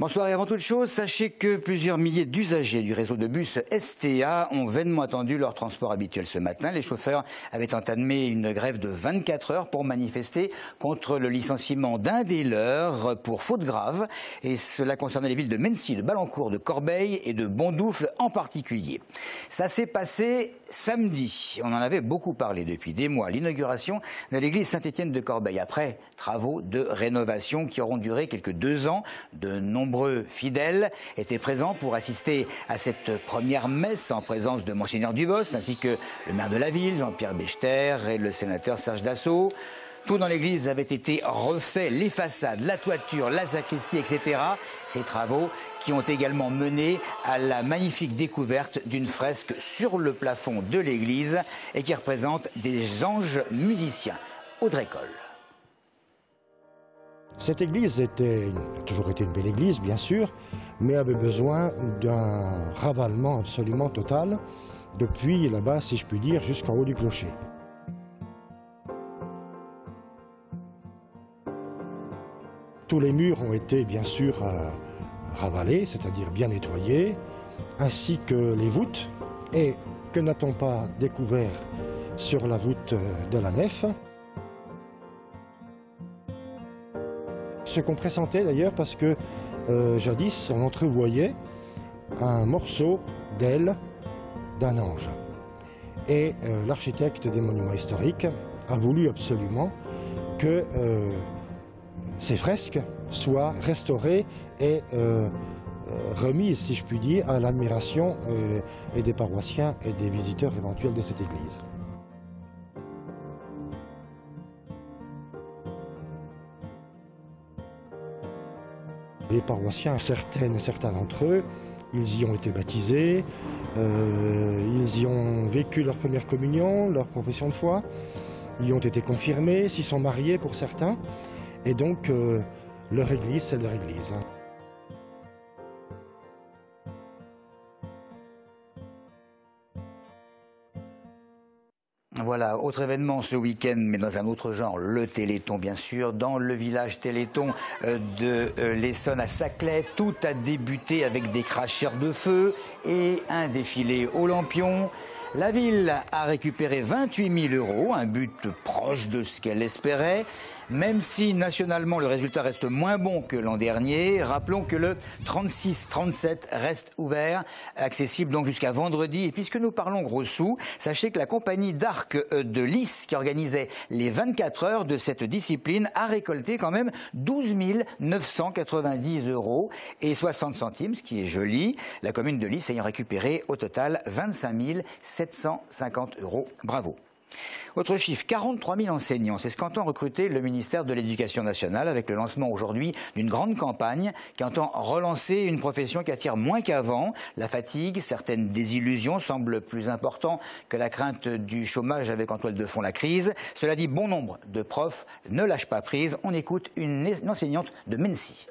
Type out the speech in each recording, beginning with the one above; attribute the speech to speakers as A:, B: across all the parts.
A: Bonsoir et avant toute chose, sachez que plusieurs milliers d'usagers du réseau de bus STA ont vainement attendu leur transport habituel ce matin. Les chauffeurs avaient entamé une grève de 24 heures pour manifester contre le licenciement d'un des leurs pour faute grave. Et cela concernait les villes de Mennecy, de Balancourt, de Corbeil et de Bondoufle en particulier. Ça s'est passé samedi. On en avait beaucoup parlé depuis des mois. L'inauguration de l'église Saint-Étienne de Corbeil après travaux de rénovation qui auront duré quelques 2 ans. De nombreux fidèles étaient présents pour assister à cette première messe en présence de Monseigneur Dubost ainsi que le maire de la ville, Jean-Pierre Bechter, et le sénateur Serge Dassault. Tout dans l'église avait été refait, les façades, la toiture, la sacristie, etc. Ces travaux qui ont également mené à la magnifique découverte d'une fresque sur le plafond de l'église et qui représente des anges musiciens. Audrey Coll.
B: Cette église a toujours été une belle église, bien sûr, mais avait besoin d'un ravalement absolument total, depuis là-bas, si je puis dire, jusqu'en haut du clocher. Tous les murs ont été, bien sûr, ravalés, c'est-à-dire bien nettoyés, ainsi que les voûtes. Et que n'a-t-on pas découvert sur la voûte de la nef ? Ce qu'on pressentait d'ailleurs parce que jadis on entrevoyait un morceau d'aile d'un ange. Et l'architecte des monuments historiques a voulu absolument que ces fresques soient restaurées et remises, si je puis dire, à l'admiration et des paroissiens et des visiteurs éventuels de cette église. Les paroissiens, certaines et certains d'entre eux, ils y ont été baptisés, ils y ont vécu leur première communion, leur profession de foi, ils y ont été confirmés, s'y sont mariés pour certains, et donc leur église, c'est leur église.
A: Voilà, autre événement ce week-end, mais dans un autre genre, le Téléthon bien sûr. Dans le village Téléthon de l'Essonne à Saclay, tout a débuté avec des cracheurs de feu et un défilé aux lampions. La ville a récupéré 28 000 €, un but proche de ce qu'elle espérait. Même si nationalement le résultat reste moins bon que l'an dernier, rappelons que le 36-37 reste ouvert, accessible donc jusqu'à vendredi. Et puisque nous parlons gros sous, sachez que la compagnie d'arc de Lys, qui organisait les 24 heures de cette discipline, a récolté quand même 12 990 € et 60 centimes, ce qui est joli. La commune de Lys ayant récupéré au total 25 750 €. Bravo. Autre chiffre, 43 000 enseignants. C'est ce qu'entend recruter le ministère de l'Éducation nationale avec le lancement aujourd'hui d'une grande campagne qui entend relancer une profession qui attire moins qu'avant. La fatigue, certaines désillusions semblent plus importantes que la crainte du chômage avec en toile de fond la crise. Cela dit, bon nombre de profs ne lâchent pas prise. On écoute une enseignante de Mennecy.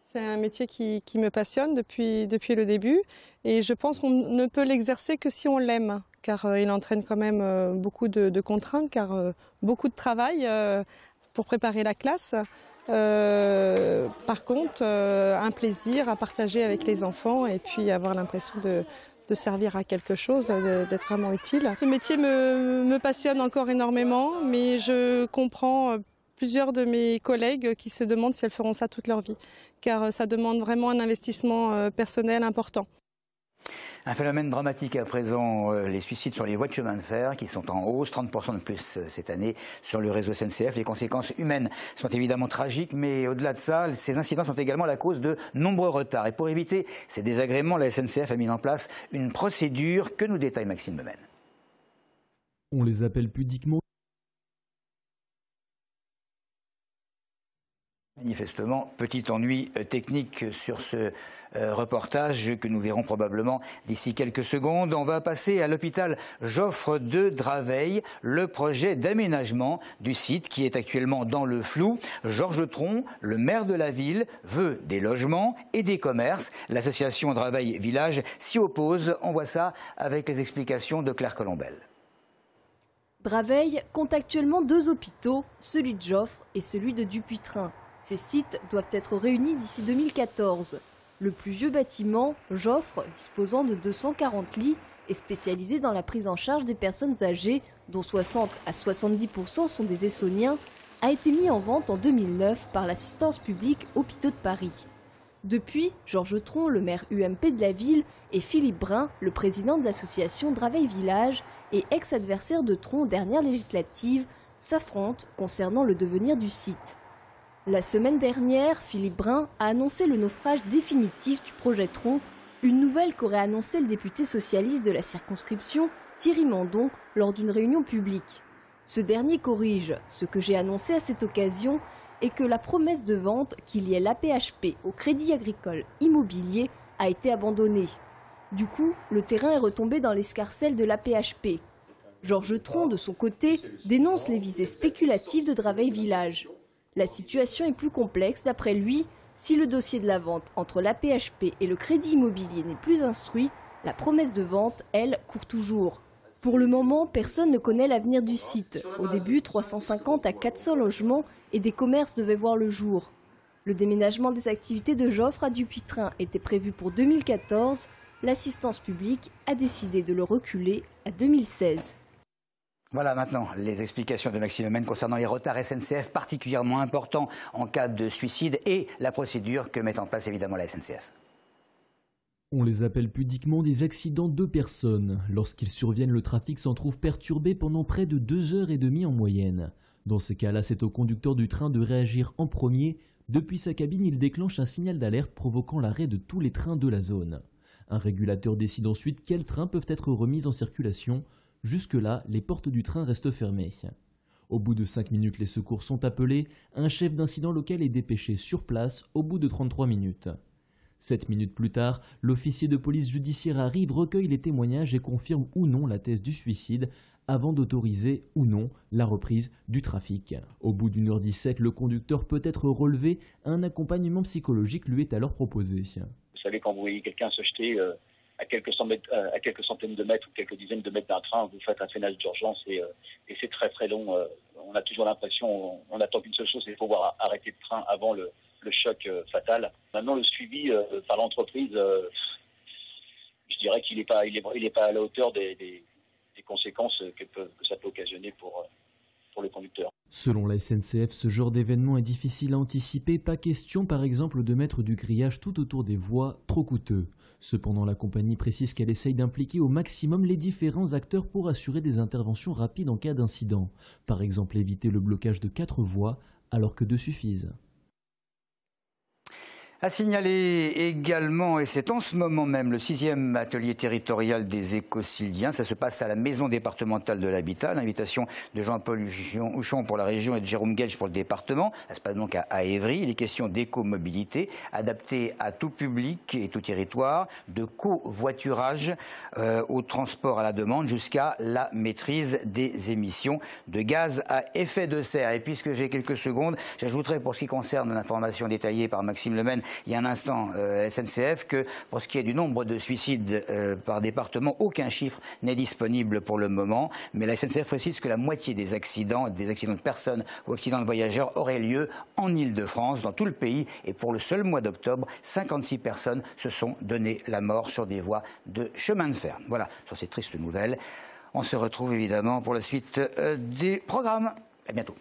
C: C'est un métier qui me passionne depuis le début et je pense qu'on ne peut l'exercer que si on l'aime, car il entraîne quand même beaucoup de contraintes, car beaucoup de travail pour préparer la classe. Par contre, un plaisir à partager avec les enfants et puis avoir l'impression de servir à quelque chose, d'être vraiment utile. Ce métier me passionne encore énormément, mais je comprends plusieurs de mes collègues qui se demandent si elles feront ça toute leur vie, car ça demande vraiment un investissement personnel important.
A: Un phénomène dramatique à présent, les suicides sur les voies de chemin de fer qui sont en hausse, 30% de plus cette année sur le réseau SNCF. Les conséquences humaines sont évidemment tragiques, mais au-delà de ça, ces incidents sont également la cause de nombreux retards. Et pour éviter ces désagréments, la SNCF a mis en place une procédure que nous détaille Maxime Memen.
D: On les appelle pudiquement.
A: Manifestement, petit ennui technique sur ce reportage que nous verrons probablement d'ici quelques secondes. On va passer à l'hôpital Joffre de Draveil, le projet d'aménagement du site qui est actuellement dans le flou. Georges Tron, le maire de la ville, veut des logements et des commerces. L'association Draveil Village s'y oppose. On voit ça avec les explications de Claire Colombel.
E: Draveil compte actuellement 2 hôpitaux, celui de Joffre et celui de Dupuytren. Ces sites doivent être réunis d'ici 2014. Le plus vieux bâtiment, Joffre, disposant de 240 lits, est spécialisé dans la prise en charge des personnes âgées, dont 60 à 70% sont des Essonniens, a été mis en vente en 2009 par l'Assistance publique Hôpitaux de Paris. Depuis, Georges Tron, le maire UMP de la ville, et Philippe Brun, le président de l'association Draveil Village et ex-adversaire de Tron aux dernières législatives, s'affrontent concernant le devenir du site. La semaine dernière, Philippe Brun a annoncé le naufrage définitif du projet Tron, une nouvelle qu'aurait annoncé le député socialiste de la circonscription, Thierry Mandon, lors d'une réunion publique. Ce dernier corrige ce que j'ai annoncé à cette occasion et que la promesse de vente qui liait l'AP-HP au Crédit Agricole Immobilier a été abandonnée. Du coup, le terrain est retombé dans l'escarcelle de l'AP-HP. Georges Tron, de son côté, dénonce les visées spéculatives de Draveil Village. La situation est plus complexe d'après lui. Si le dossier de la vente entre l'AP-HP et le Crédit Immobilier n'est plus instruit, la promesse de vente, elle, court toujours. Pour le moment, personne ne connaît l'avenir du site. Au début, 350 à 400 logements et des commerces devaient voir le jour. Le déménagement des activités de Joffre à Dupuytren était prévu pour 2014. L'Assistance publique a décidé de le reculer à 2016.
A: Voilà maintenant les explications de Maxime Lemaine concernant les retards SNCF particulièrement importants en cas de suicide et la procédure que met en place évidemment la SNCF.
D: On les appelle pudiquement des accidents de personnes. Lorsqu'ils surviennent, le trafic s'en trouve perturbé pendant près de 2h30 en moyenne. Dans ces cas-là, c'est au conducteur du train de réagir en premier. Depuis sa cabine, il déclenche un signal d'alerte provoquant l'arrêt de tous les trains de la zone. Un régulateur décide ensuite quels trains peuvent être remis en circulation. Jusque-là, les portes du train restent fermées. Au bout de 5 minutes, les secours sont appelés. Un chef d'incident local est dépêché sur place au bout de 33 minutes. 7 minutes plus tard, l'officier de police judiciaire arrive, recueille les témoignages et confirme ou non la thèse du suicide avant d'autoriser ou non la reprise du trafic. Au bout d'1h17, le conducteur peut être relevé. Un accompagnement psychologique lui est alors proposé.
F: Vous savez, quand vous voyez quelqu'un se jeter à quelques centaines de mètres ou quelques dizaines de mètres d'un train, vous faites un freinage d'urgence et c'est très très long. On a toujours l'impression, on attend qu'une seule chose, c'est de pouvoir arrêter le train avant le choc fatal. Maintenant, le suivi par l'entreprise, je dirais qu'il n'est pas à la hauteur des conséquences que ça peut occasionner pour le conducteur.
D: Selon la SNCF, ce genre d'événement est difficile à anticiper. Pas question par exemple de mettre du grillage tout autour des voies, trop coûteux. Cependant, la compagnie précise qu'elle essaye d'impliquer au maximum les différents acteurs pour assurer des interventions rapides en cas d'incident. Par exemple, éviter le blocage de 4 voies alors que 2 suffisent.
A: À signaler également, et c'est en ce moment même, le 6e atelier territorial des écociliens. Ça se passe à la maison départementale de l'habitat. L'invitation de Jean-Paul Houchon pour la région et de Jérôme Guedj pour le département. Ça se passe donc à Évry. Il est question d'écomobilité adaptée à tout public et tout territoire, de covoiturage au transport à la demande jusqu'à la maîtrise des émissions de gaz à effet de serre. Et puisque j'ai quelques secondes, j'ajouterai pour ce qui concerne l'information détaillée par Maxime Lemaine il y a un instant SNCF que pour ce qui est du nombre de suicides par département, aucun chiffre n'est disponible pour le moment. Mais la SNCF précise que la moitié des accidents de personnes ou accidents de voyageurs auraient lieu en Île-de-France, dans tout le pays. Et pour le seul mois d'octobre, 56 personnes se sont donné la mort sur des voies de chemin de fer. Voilà, sur ces tristes nouvelles. On se retrouve évidemment pour la suite des programmes. À bientôt.